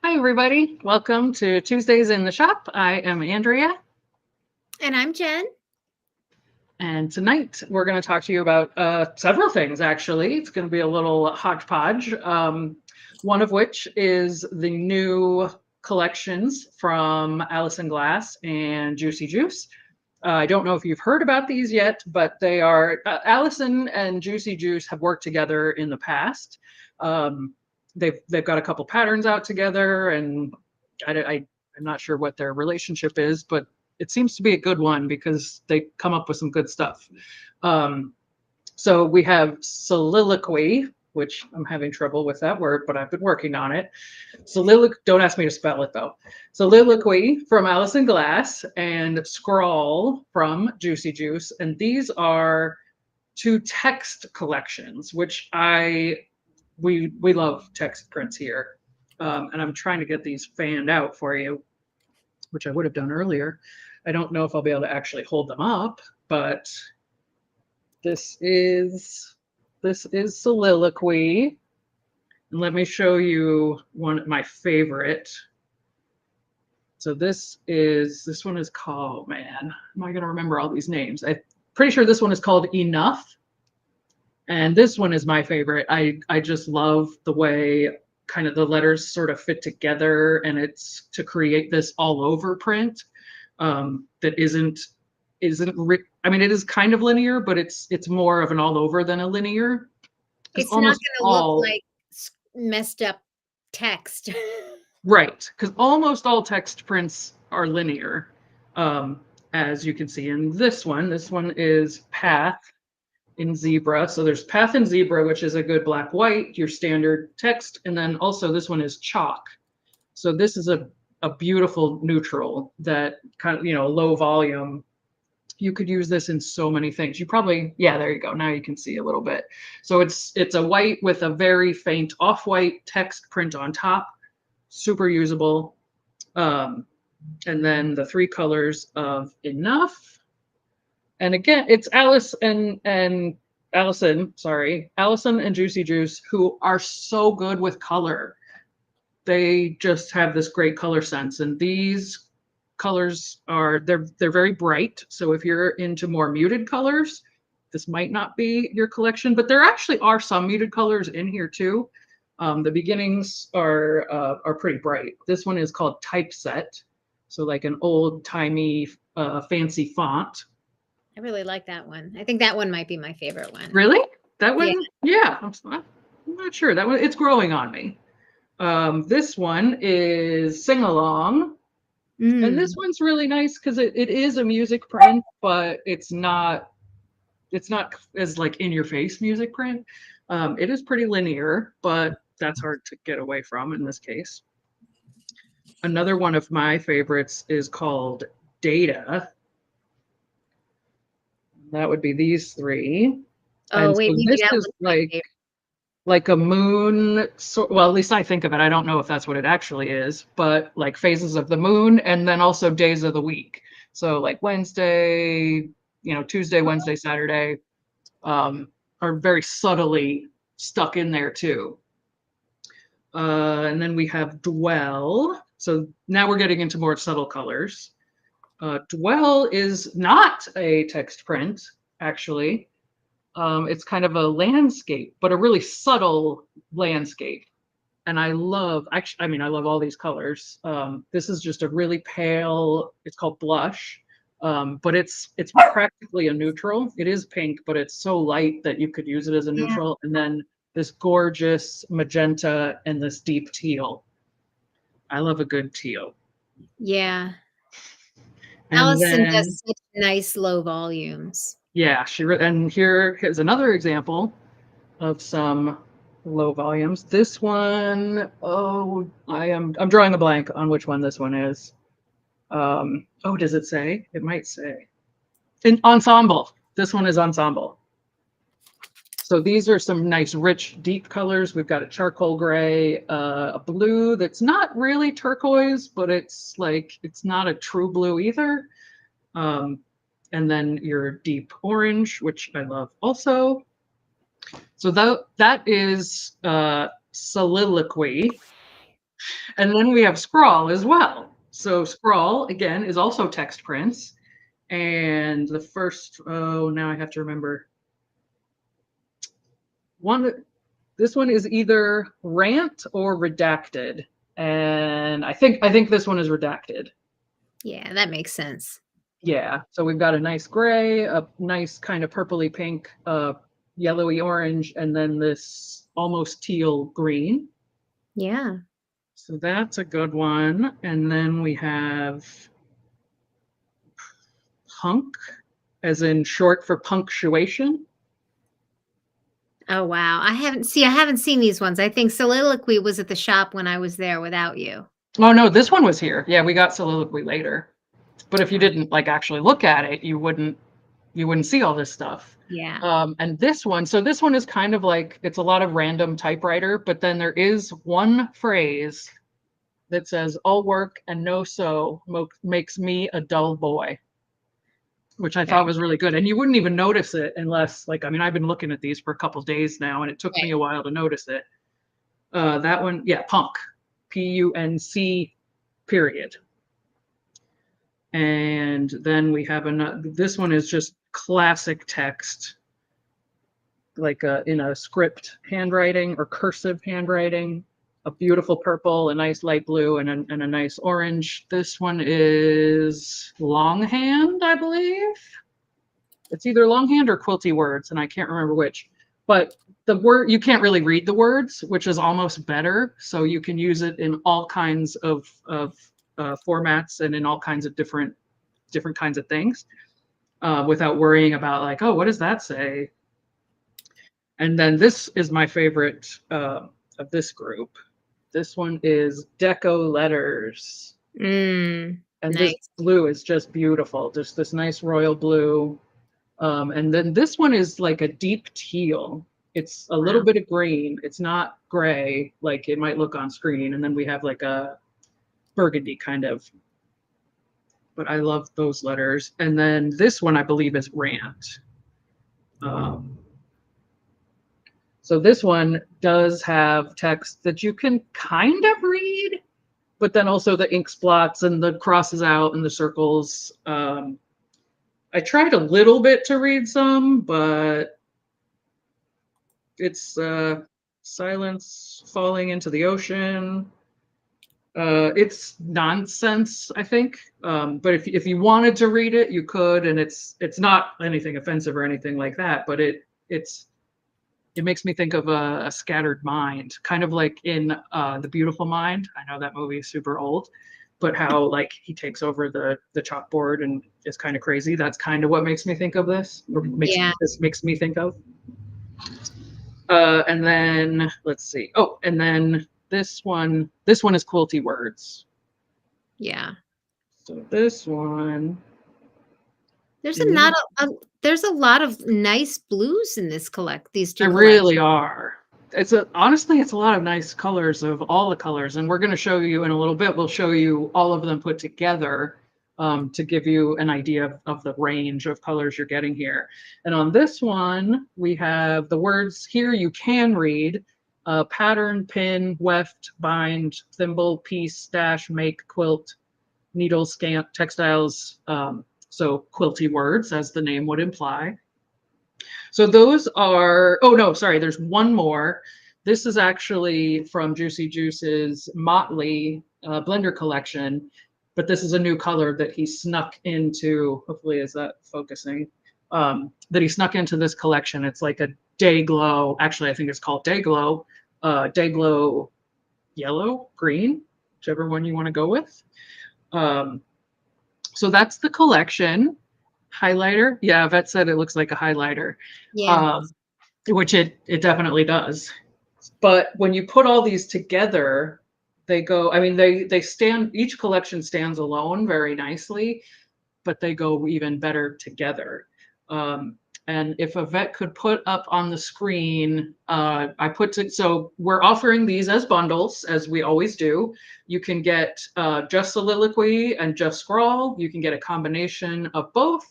Hi, everybody. Welcome to Tuesdays in the Shop. I am Andrea, And I'm Jen. and tonight we're going to talk to you about several things, actually. It's going to be a little hodgepodge, one of which is the new collections from Alison Glass and Giucy Giuce. I don't know if you've heard about these yet, but they are Alison and Giucy Giuce have worked together in the past. Um, they've got a couple patterns out together, and I'm not sure what their relationship is, but it seems to be a good one because they come up with some good stuff. Um, so we have soliloquy, which I'm having trouble with that word, but I've been working on it. Don't ask me to spell it though. Soliloquy from Alison Glass and Scrawl from Giucy Giuce. And these are two text collections, which we love text prints here. And I'm trying to get these fanned out for you, which I would have done earlier. I don't know if I'll be able to actually hold them up, but this is soliloquy. And let me show you one of my favorite. So this one is called, oh man, am I gonna remember all these names? I'm pretty sure this one is called Enough. And this one is my favorite. I just love the way kind of the letters sort of fit together, and it's to create this all over print that I mean, it is kind of linear, but it's more of an all over than a linear. Because It's not almost going to look all like messed up text. Right, because almost all text prints are linear, um, as you can see in this one. This one is Path in Zebra. So there's Path in Zebra, which is a good black white, your standard text, and then also this one is Chalk. So this is a beautiful neutral that kind of, low volume. You could use this in so many things. Yeah, there you go. Now you can see a little bit. So it's a white with a very faint off-white text print on top, super usable. And then the three colors of Enough. And again, it's Alison and Giucy Giuce, who are so good with color. They just have this great color sense. And these colors they're very bright. So if you're into more muted colors, this might not be your collection, but there actually are some muted colors in here too. The beginnings are pretty bright. This one is called Typeset, so like an old timey fancy font. I really like that one. I think that one might be my favorite one. Really? That Yeah. one? Yeah, I'm not sure. That one, it's growing on me. This one is Sing Along. And this one's really nice because it is a music print, but it's not as like in your face music print. It is pretty linear, but that's hard to get away from in this case. Another one of my favorites is called Data. That would be these three. Oh, And wait, so maybe this that is one's my favorite. like a moon, well, at least I think of it. I don't know if that's what it actually is, but like phases of the moon and then also days of the week. So like Wednesday, Tuesday, Wednesday, Saturday, are very subtly stuck in there too. And then we have Dwell. So now we're getting into more subtle colors. Dwell is not a text print, actually. It's kind of a landscape, but a really subtle landscape. And I love all these colors. This is just a really pale, it's called Blush, but it's practically a neutral. It is pink, but it's so light that you could use it as a Yeah. neutral. And then this gorgeous magenta and this deep teal. I love a good teal. Yeah. And Alison then, does such nice low volumes. yeah, and here's another example of some low volumes. This one, oh, I'm drawing a blank on which one this one is. Oh, does it say? It might say. In Ensemble. This one is Ensemble. So these are some nice, rich, deep colors. We've got a charcoal gray, a blue that's not really turquoise, but it's not a true blue either. And then your deep orange, which I love also. So that is soliloquy. And then we have Scrawl as well. So Scrawl, again, is also text prints. And the first, oh, now I have to remember. This one is either Rant or Redacted. And I think this one is Redacted. Yeah, that makes sense. Yeah. So we've got a nice gray, a nice kind of purpley pink, yellowy orange, and then this almost teal green. Yeah. So that's a good one. And then we have Punk, as in short for punctuation. Oh wow. I haven't seen these ones. I think Soliloquy was at the shop when I was there without you. Oh no, this one was here. Yeah, we got Soliloquy later. But if you Ah, didn't like actually look at it, you wouldn't see all this stuff. yeah. And this one is kind of like it's a lot of random typewriter, but then there is one phrase that says all work and no sew makes me a dull boy, which I Very thought was really good. And you wouldn't even notice it unless, like, I mean, I've been looking at these for a couple days now, and it took me right. a while to notice it. That one, yeah, Punk, Punc, period. And then we have another, this one is just classic text, like in a script handwriting or cursive handwriting, a beautiful purple, a nice light blue, and a nice orange. This one is longhand, I believe. It's either longhand or quilty words, and I can't remember which. But the word, you can't really read the words, which is almost better. So you can use it in all kinds of formats and in all kinds of different kinds of things without worrying about like, oh, what does that say? And then this is my favorite of this group. This one is Deco Letters. And this Nice. blue is just beautiful, just this nice royal blue. And then this one is like a deep teal. It's a little Wow. bit of green. It's not gray like it might look on screen. And then we have like a burgundy kind of. But I love those letters. And then this one I believe is Rant. Um, so this one does have text that you can kind of read, but then also the ink spots and the crosses out and the circles. I tried a little bit to read some, but it's silence falling into the ocean. It's nonsense, I think. But if you wanted to read it, you could, and it's not anything offensive or anything like that. But it makes me think of a scattered mind, kind of like in The Beautiful Mind. I know that movie is super old, but how like he takes over the chalkboard and is kind of crazy. That's kind of what makes me think of this, or Yeah. makes me think of. And then let's see. Oh, and then this one is quilty words. Yeah. So this one There's a is not there's a lot of nice blues in this these two There collections. really are. Honestly, it's a lot of nice colors of all the colors, and we're going to show you in a little bit. We'll show you all of them put together to give you an idea of the range of colors you're getting here. And on this one, we have the words here you can read: pattern, pin, weft, bind, thimble, piece, stash, make, quilt, needle, stamp, textiles. So quilty words, as the name would imply. So those are, oh no, sorry, there's one more. This is actually from Giucy Juice's Motley blender collection, but this is a new color that he snuck into, hopefully is that focusing, that he snuck into this collection. It's like a day glow, actually I think it's called day glow yellow, green, whichever one you want to go with. So that's the collection. Highlighter, yeah, Vet said it looks like a highlighter. Yeah. Um, which it definitely does. But when you put all these together, they go, I mean, they stand, each collection stands alone very nicely, but they go even better together. And if a vet could put up on the screen, so we're offering these as bundles, as we always do. You can get just Soliloquy and just Scrawl. You can get a combination of both.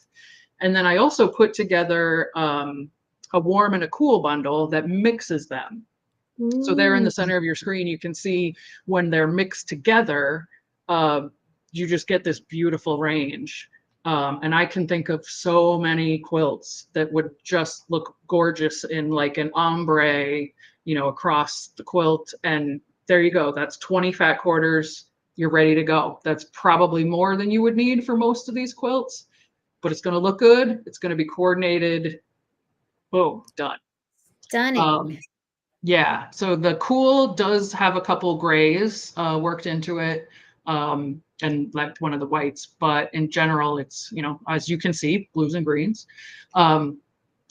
And then I also put together a warm and a cool bundle that mixes them. So there in the Ooh. center of your screen, you can see when they're mixed together, uh, you just get this beautiful range. And I can think of so many quilts that would just look gorgeous in like an ombre, across the quilt. And there you go. That's 20 fat quarters. You're ready to go. That's probably more than you would need for most of these quilts, but it's going to look good. It's going to be coordinated. Boom, done. Stunning. Um, yeah, so the cool does have a couple grays worked into it, and like one of the whites, but in general, it's, as you can see, blues and greens.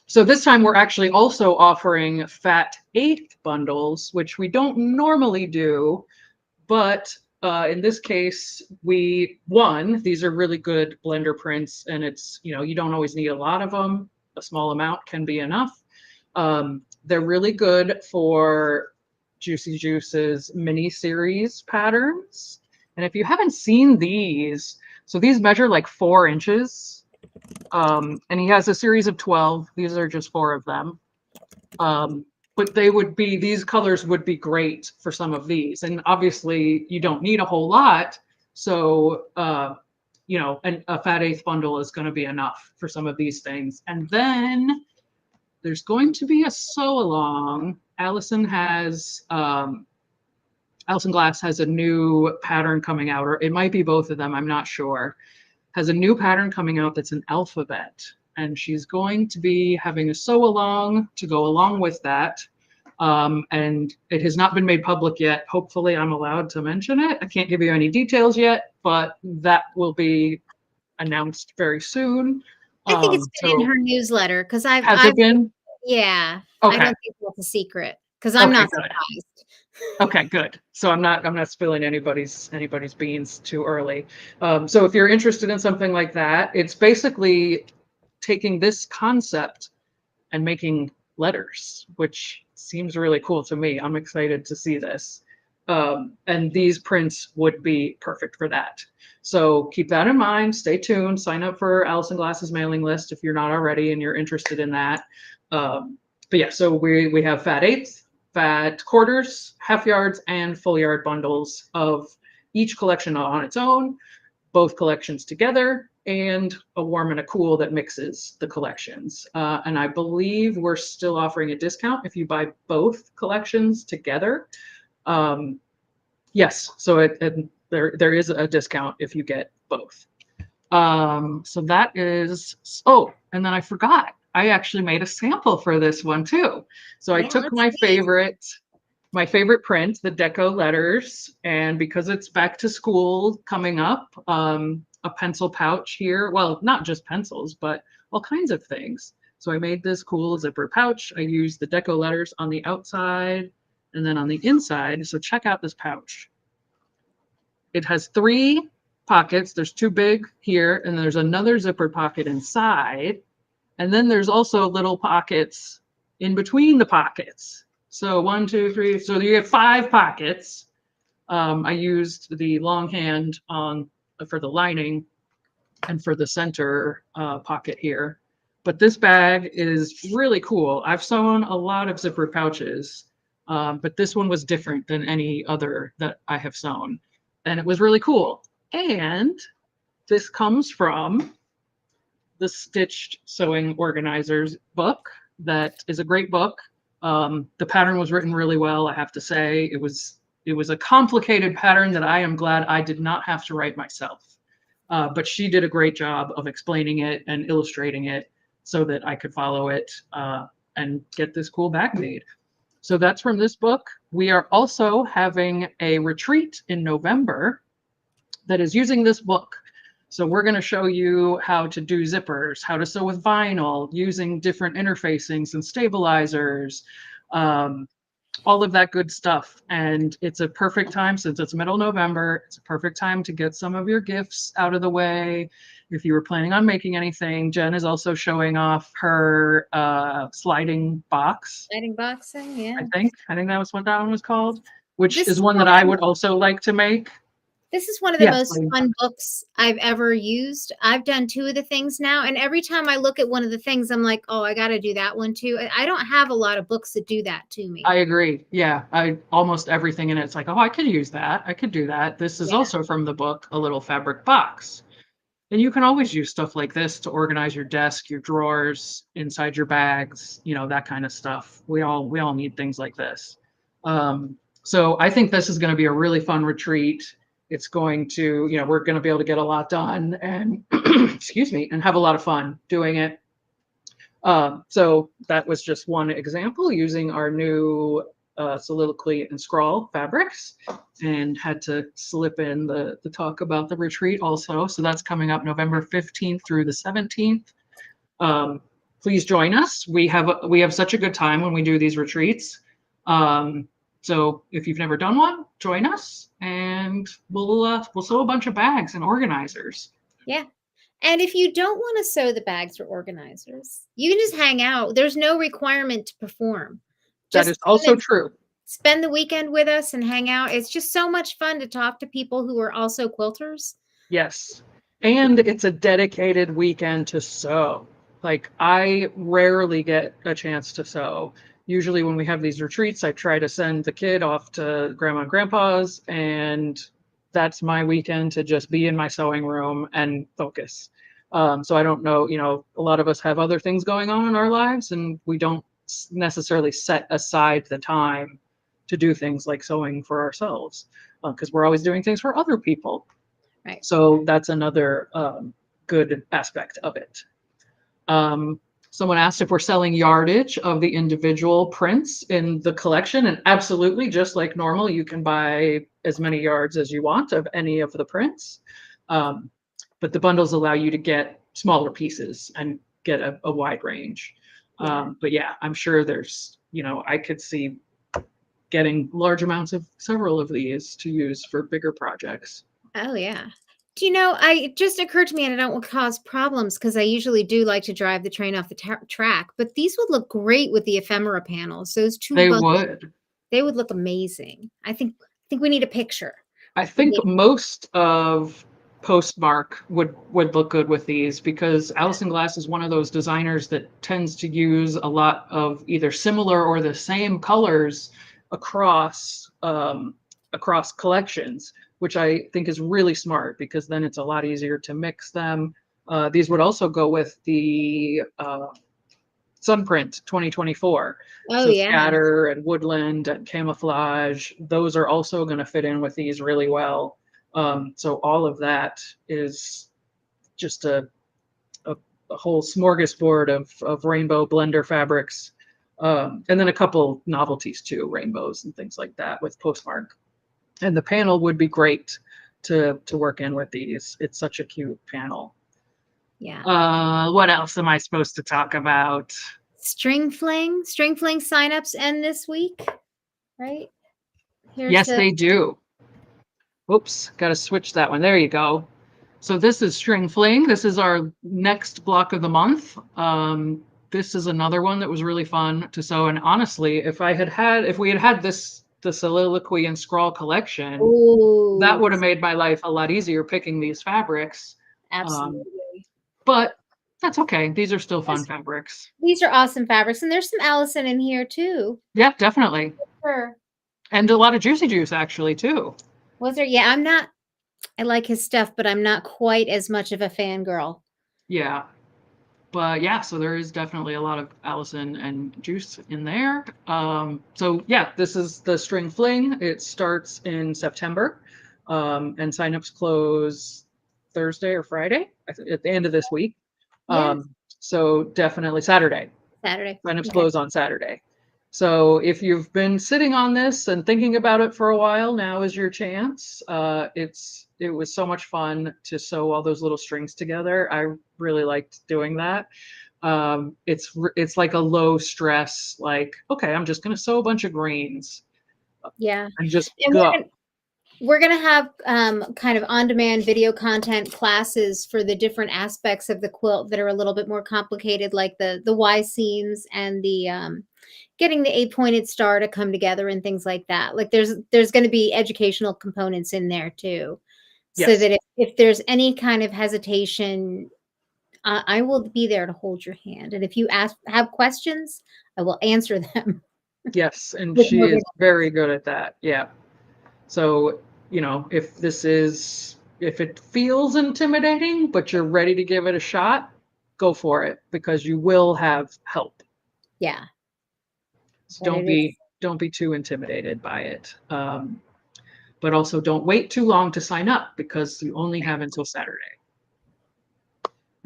So this time we're actually also offering fat eighth bundles, which we don't normally do, but in this case, these are really good blender prints, and it's, you don't always need a lot of them. A small amount can be enough. They're really good for Giuce's mini series patterns. And if you haven't seen these, so these measure like 4 inches. And he has a series of 12. These are just 4 of them. But these colors would be great for some of these. And obviously you don't need a whole lot. So, a fat eighth bundle is going to be enough for some of these things. And then there's going to be a sew along. Alison Glass has a new pattern coming out, or it might be both of them, I'm not sure. Has a new pattern coming out that's an alphabet. And she's going to be having a sew along to go along with that. And it has not been made public yet. Hopefully I'm allowed to mention it. I can't give you any details yet, but that will be announced very soon. I think it's been in So her newsletter because has it been? yeah, I Okay. don't think that's a secret because I'm Okay, not good. surprised. Okay, good. So I'm not spilling anybody's beans too early. So if you're interested in something like that, it's basically taking this concept and making letters, which seems really cool to me. I'm excited to see this. And these prints would be perfect for that. So keep that in mind. Stay tuned. Sign up for Alison Glass's mailing list if you're not already and you're interested in that. But yeah, so we have fat eighths, fat quarters, half yards, and full yard bundles of each collection on its own, both collections together, and a warm and a cool that mixes the collections. And I believe we're still offering a discount if you buy both collections together. Yes, so there is a discount if you get both. So that is, and then I forgot, I actually made a sample for this one too. So I Yeah, took let's see. my favorite print, the deco letters, and because it's back to school coming up, a pencil pouch here. Well, not just pencils, but all kinds of things. So I made this cool zipper pouch. I used the deco letters on the outside and then on the inside. So check out this pouch. It has 3 pockets. There's 2 big here, and there's another zipper pocket inside. And then there's also little pockets in between the pockets. So 1, 2, 3. So you have 5 pockets. I used the longhand for the lining and for the center pocket here. But this bag is really cool. I've sewn a lot of zipper pouches, but this one was different than any other that I have sewn. And it was really cool. And this comes from the Stitched Sewing Organizers book. That is a great book. The pattern was written really well, I have to say. It was a complicated pattern that I am glad I did not have to write myself. But she did a great job of explaining it and illustrating it so that I could follow it and get this cool bag made. So that's from this book. We are also having a retreat in November that is using this book. So we're going to show you how to do zippers, how to sew with vinyl, using different interfacings and stabilizers, all of that good stuff. And it's a perfect time, since it's middle November, it's a perfect time to get some of your gifts out of the way. If you were planning on making anything, Jen is also showing off her sliding box. Sliding boxing, yeah. I think that was what that one was called, which This is one that I would also like to make. This is one of the Yes, most fun books I've ever used. I've done 2 of the things now, and every time I look at one of the things, I'm like, "Oh, I gotta do that one too." I don't have a lot of books that do that to me. I agree. Yeah, I almost everything in it's like, oh, I could use that. I could do that. This is Yeah. also from the book, A Little Fabric Box. And you can always use stuff like this to organize your desk, your drawers, inside your bags, that kind of stuff. We all need things like this. So I think this is going to be a really fun retreat. It's going to, we're going to be able to get a lot done and excuse me, and have a lot of fun doing it. So that was just one example using our new soliloquy and scrawl fabrics, and had to slip in the talk about the retreat also. So that's coming up November 15th through the 17th. Um, please join us. We have such a good time when we do these retreats. So if you've never done one, join us, and we'll sew a bunch of bags and organizers. Yeah. And if you don't want to sew the bags or organizers, you can just hang out. There's no requirement to perform. That Just is come also and true. spend the weekend with us and hang out. It's just so much fun to talk to people who are also quilters. Yes. And it's a dedicated weekend to sew. Like, I rarely get a chance to sew. Usually, when we have these retreats, I try to send the kid off to grandma and grandpa's, and that's my weekend to just be in my sewing room and focus. So I don't know, a lot of us have other things going on in our lives, and we don't necessarily set aside the time to do things like sewing for ourselves, because we're always doing things for other people. Right. So that's another good aspect of it. Someone asked if we're selling yardage of the individual prints in the collection, and absolutely, just like normal, you can buy as many yards as you want of any of the prints. But the bundles allow you to get smaller pieces and get a wide range. Yeah. But yeah, I'm sure there's, I could see getting large amounts of several of these to use for bigger projects. Oh, yeah. Do you know, it just occurred to me, and I don't want to cause problems because I usually do like to drive the train off the track, but these would look great with the ephemera panels. Those 2 They bundles, would. they would look amazing. I think we need a picture. I We think need- most of Postmark would look good with these, because Alison Glass is one of those designers that tends to use a lot of either similar or the same colors across collections, which I think is really smart, because then it's a lot easier to mix them. These would also go with the Sunprint 2024. Oh, So yeah. scatter and woodland and camouflage, those are also going to fit in with these really well. So all of that is just a whole smorgasbord of rainbow blender fabrics. And then a couple novelties too, rainbows and things like that with Postmark. And the panel would be great to work in with these. It's such a cute panel. Yeah. What else am I supposed to talk about? String Fling signups end this week, right? Here's Yes, the they do. Oops, got to switch that one. There you go. So this is String Fling. This is our next block of the month. This is another one that was really fun to sew. And honestly, if we had had the soliloquy and scrawl collection, that Oh, would have made my life a lot easier picking these fabrics. Um, absolutely. but that's okay. These are still fun fabrics. These are awesome fabrics, and there's some Alison in here too. Yeah, definitely. Sure. And a lot of Giucy juice actually too. Was there? Yeah, I like his stuff, but I'm not quite as much of a fangirl. Yeah. But yeah, so there is definitely a lot of Alison and Giuce in there. So yeah, this is the String Fling. It starts in September, and signups close Thursday or Friday at the end of this week. Yeah, So definitely Saturday. Saturday. Signups Okay. close on Saturday. So if you've been sitting on this and thinking about it for a while, now is your chance. It was so much fun to sew all those little strings together. I really liked doing that. It's like a low stress, like, okay, I'm just gonna sew a bunch of greens Yeah. and just And go. we're gonna have kind of on-demand video content classes for the different aspects of the quilt that are a little bit more complicated, like the Y seams and the getting the 8-pointed star to come together and things like that. Like there's going to be educational components in there too. so Yes. that if there's any kind of hesitation, I will be there to hold your hand. And if you have questions, I will answer them Yes. And with she more. is very good at that. Yeah. So, if it feels intimidating, but you're ready to give it a shot, go for it because you will have help. Yeah, So but it is. don't be too intimidated by it. But also don't wait too long to sign up because you only have until Saturday.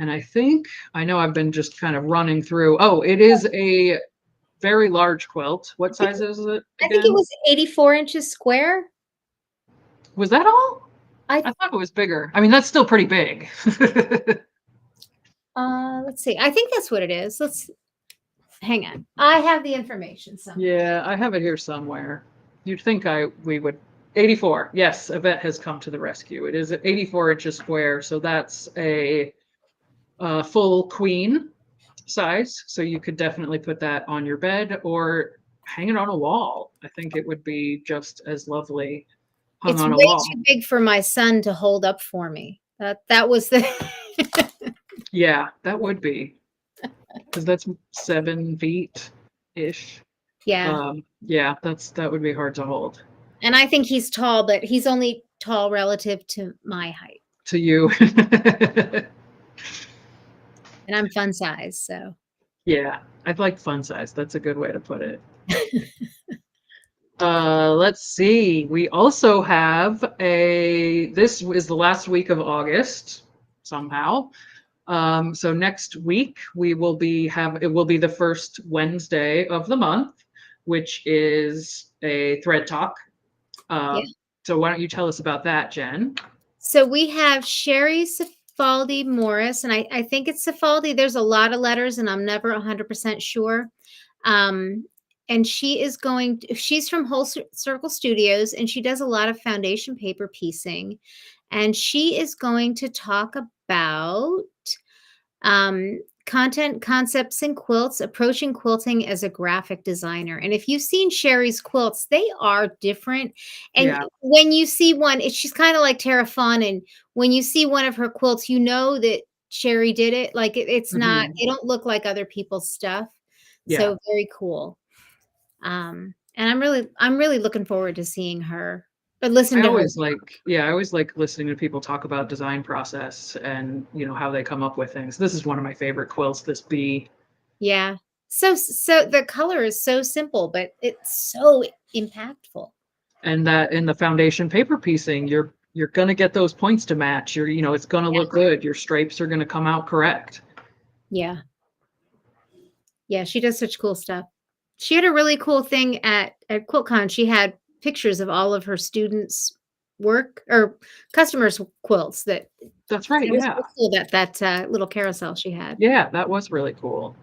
And I know I've been just kind of running through. Oh, it is a very large quilt. What size is it I think it again? was 84 inches square. Was that all? I I thought it was bigger. I mean, that's still pretty big. let's see. I think that's what it is. Let's hang on. I have the information somewhere. Yeah, I have it here somewhere. You'd think we would 84. Yes, Yvette has come to the rescue. It is 84 inches square, so that's a full queen size. So you could definitely put that on your bed or hang it on a wall. I think it would be just as lovely hung It's on a way wall. too big for my son to hold up for me. That was the Yeah, that would be because that's 7 feet ish. yeah. Yeah, that would be hard to hold And I think he's tall, but he's only tall relative to my height. to you. And I'm fun size, so Yeah, I'd like fun size. That's a good way to put it. Let's see. We also have this is the last week of August somehow. So next week it will be the first Wednesday of the month, which is a thread talk. yeah. So why don't you tell us about that, Jen? So we have Sherry Cifaldi Morris, and I think it's Cifaldi. There's a lot of letters, and I'm never 100% sure. Um, and she's from Whole Circle Studios, and she does a lot of foundation paper piecing. And she is going to talk about content, concepts, and quilts, approaching quilting as a graphic designer. And if you've seen Sherry's quilts, they are different. And Yeah. when you see one, she's kind of like Tara Fawn. And when you see one of her quilts, you know that Sherry did it. Like it's not, Hmm. they don't look like other people's stuff. Yeah. So very cool. And I'm really looking forward to seeing her, but listen to her. I always like listening to people talk about design process and how they come up with things. This is one of my favorite quilts, this bee. Yeah. So the color is so simple, but it's so impactful. And that in the foundation paper piecing, you're gonna get those points to match. It's gonna Yeah. look good. Your stripes are gonna come out correct. Yeah. Yeah, she does such cool stuff. She had a really cool thing at QuiltCon. She had pictures of all of her students' work or customers' quilts that That's right. it was Yeah. so cool that little carousel she had. Yeah, that was really cool.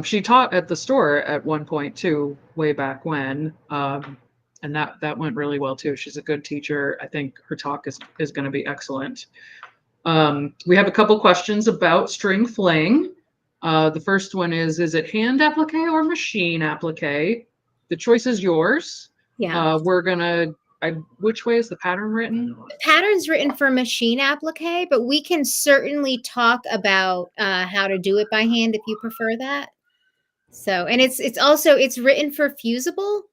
She taught at the store at one point too, way back when. And that went really well too. She's a good teacher. I think her talk is going to be excellent. We have a couple questions about string fling. The first one is it hand applique or machine applique? The choice is yours. Yeah. Which way is the pattern written? The pattern's written for machine applique, but we can certainly talk about how to do it by hand if you prefer that. So, and it's also it's written for fusible.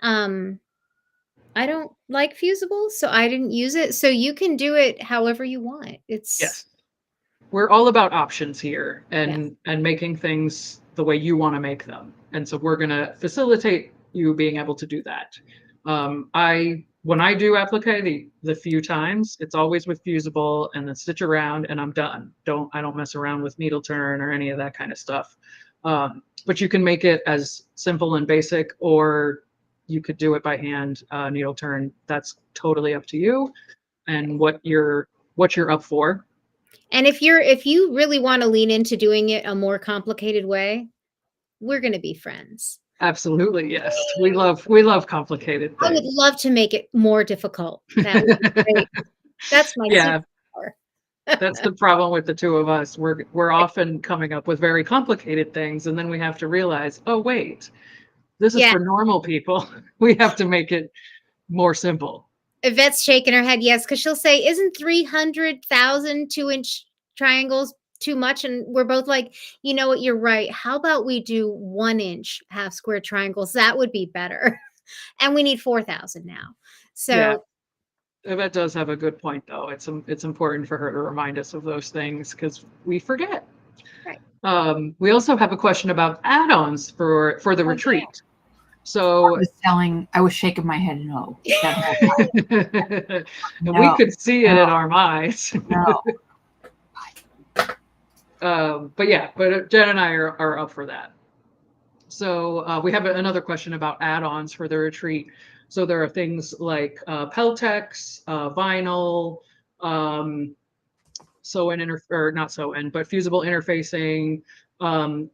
Um, I don't like fusible, so I didn't use it. So you can do it however you want. Yes. We're all about options here Yeah. and making things the way you want to make them. And so we're going to facilitate you being able to do that. When I do applique the few times, it's always with fusible and then stitch around and I'm done. I don't mess around with needle turn or any of that kind of stuff. But you can make it as simple and basic, or you could do it by hand, needle turn. That's totally up to you and what you're up for. And if you really want to lean into doing it a more complicated way, we're going to be friends. Absolutely, yes. We love complicated I would things. love to make it more difficult. That would be great. That's my Yeah, superpower. that's the problem with the two of us. We're often coming up with very complicated things, and then we have to realize, oh wait, this is Yeah. for normal people. We have to make it more simple. Yvette's shaking her head yes, because she'll say, "Isn't 300,000 2-inch triangles too much?" And we're both like, "You know what? You're right. How about we do 1-inch half square triangles? That would be better." And we need 4,000 now. Yeah. So Yvette does have a good point, though. It's important for her to remind us of those things because we forget. right. We also have a question about add-ons for the Oh, yeah. retreat. So I was shaking my head no. That whole time. we No, could see it in no, our minds. no. But yeah, but Jen and I are up for that. So we have another question about add-ons for the retreat. So there are things like Peltex, vinyl, or not but fusible interfacing. Um,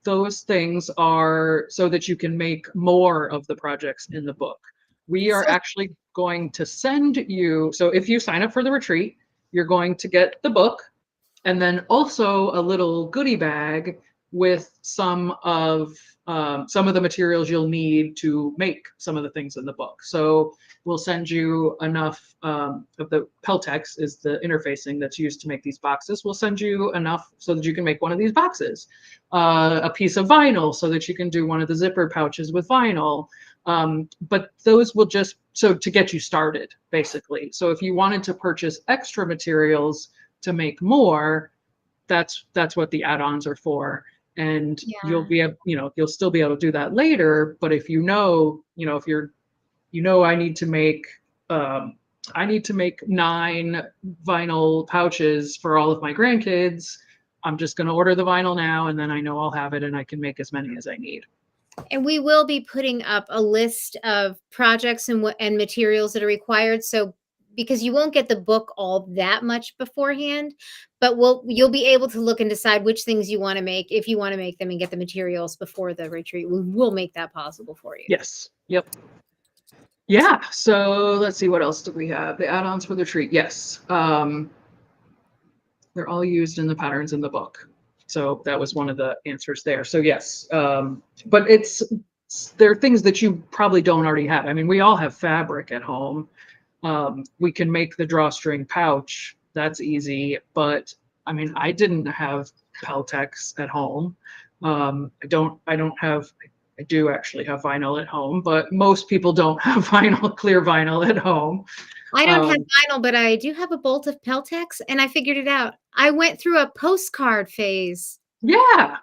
those things are so that you can make more of the projects in the book. We are So actually going to send you, so if you sign up for the retreat, you're going to get the book and then also a little goodie bag with some of the materials you'll need to make some of the things in the book. So we'll send you enough of the Peltex is the interfacing that's used to make these boxes. We'll send you enough so that you can make one of these boxes. A piece of vinyl so that you can do one of the zipper pouches with vinyl. But those will just so to get you started, basically. So if you wanted to purchase extra materials to make more, that's what the add-ons are for. And you'll yeah. be you'll still be able to do that later. But if if you're I need to make 9 vinyl pouches for all of my grandkids. I'm just going to order the vinyl now, and then I know I'll have it, and I can make as many as I need. And we will be putting up a list of projects and materials that are required. So because you won't get the book all that much beforehand, but you'll be able to look and decide which things you want to make if you want to make them and get the materials before the retreat. We will make that possible for you. Yes. Yep. Yeah. So let's see, what else do we have? The add-ons for the retreat. Yes. They're all used in the patterns in the book. So that was one of the answers there. So yes, but there are things that you probably don't already have. I mean, we all have fabric at home. We can make the drawstring pouch. That's easy. But I mean, I didn't have Peltex at home. I do actually have vinyl at home, but most people don't have clear vinyl at home. I don't have vinyl, but I do have a bolt of Peltex, and I figured it out. I went through a postcard phase. Yeah,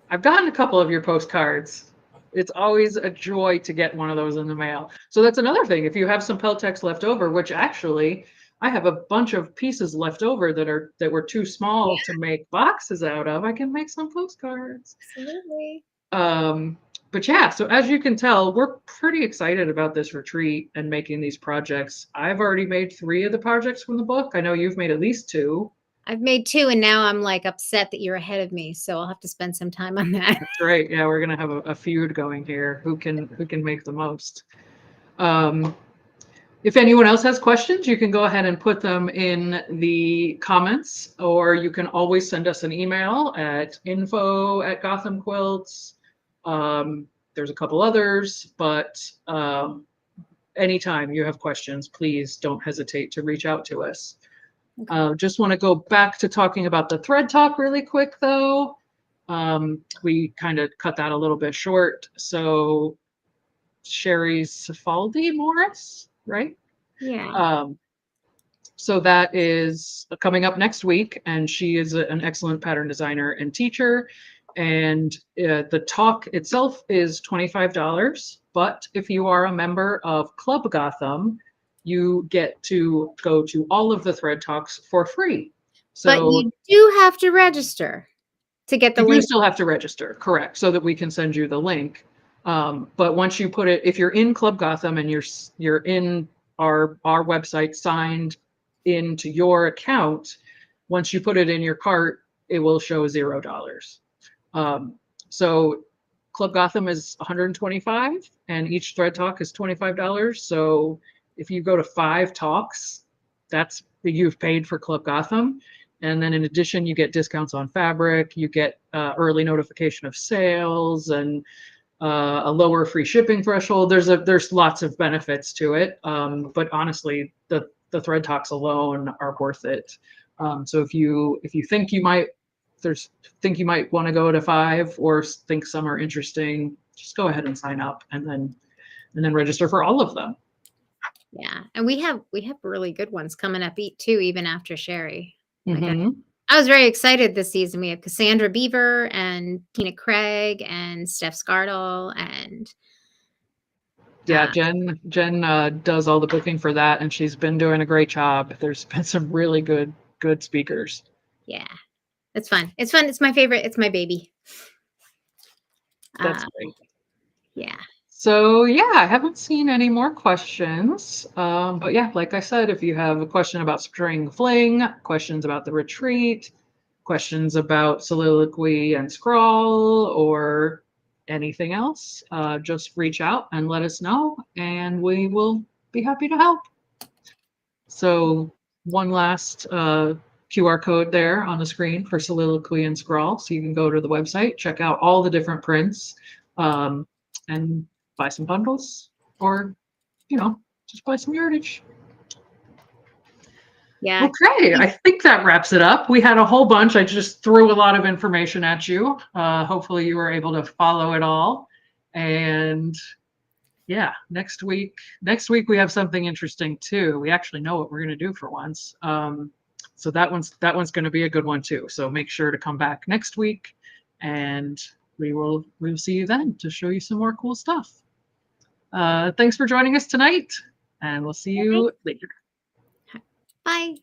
I've gotten a couple of your postcards. It's always a joy to get one of those in the mail. So that's another thing. If you have some Peltex left over, which actually I have a bunch of pieces left over that were too small to make boxes out of, I can make some postcards. Absolutely. But yeah, so as you can tell, we're pretty excited about this retreat and making these projects. I've already made 3 of the projects from the book. I know you've made at least 2. I've made 2, and now I'm like upset that you're ahead of me. So I'll have to spend some time on that. That's great. Yeah, we're gonna have a feud going here. Who can make the most? If anyone else has questions, you can go ahead and put them in the comments, or you can always send us an email at info@Gotham Quilts. There's a couple others, but anytime you have questions, please don't hesitate to reach out to us. Just want to go back to talking about the thread talk really quick, though. We kind of cut that a little bit short. So Sherry Cifaldi Morris, right? Yeah. So that is coming up next week, and she is an excellent pattern designer and teacher. And the talk itself is $25, but if you are a member of Club Gotham, you get to go to all of the thread talks for free. So But you do have to register to get the you do link. still have to register, correct, so that we can send you the link. But once you put it, if you're in Club Gotham and you're in our website signed into your account, once you put it in your cart, it will show $0. So Club Gotham is 125, and each thread talk is $25. So if you go to 5 talks, you've paid for Club Gotham. And then in addition, you get discounts on fabric, you get early notification of sales, and a lower free shipping threshold. There's lots of benefits to it, but honestly, the thread talks alone are worth it. So if you think you might want to go to 5 or think some are interesting, just go ahead and sign up and then register for all of them. Yeah, and we have really good ones coming up too, even after Sherry. Like Mm-hmm. I was very excited this season. We have Cassandra Beaver and Tina Craig and Steph Scardle and Yeah, Jen does all the booking for that, and she's been doing a great job. There's been some really good speakers. yeah, it's fun. It's fun. It's my favorite. It's my baby. That's great. Yeah. So yeah, I haven't seen any more questions. But yeah, like I said, if you have a question about String Fling, questions about the retreat, questions about soliloquy and scrawl, or anything else, just reach out and let us know, and we will be happy to help. So one last QR code there on the screen for soliloquy and scrawl. So you can go to the website, check out all the different prints, and buy some bundles, or just buy some yardage. Yeah. Okay, I think that wraps it up. We had a whole bunch. I just threw a lot of information at you. Hopefully you were able to follow it all. And yeah, next week we have something interesting too. We actually know what we're going to do for once. So that one's going to be a good one too. So make sure to come back next week, and we'll see you then to show you some more cool stuff. Thanks for joining us tonight, and we'll see you later. Bye.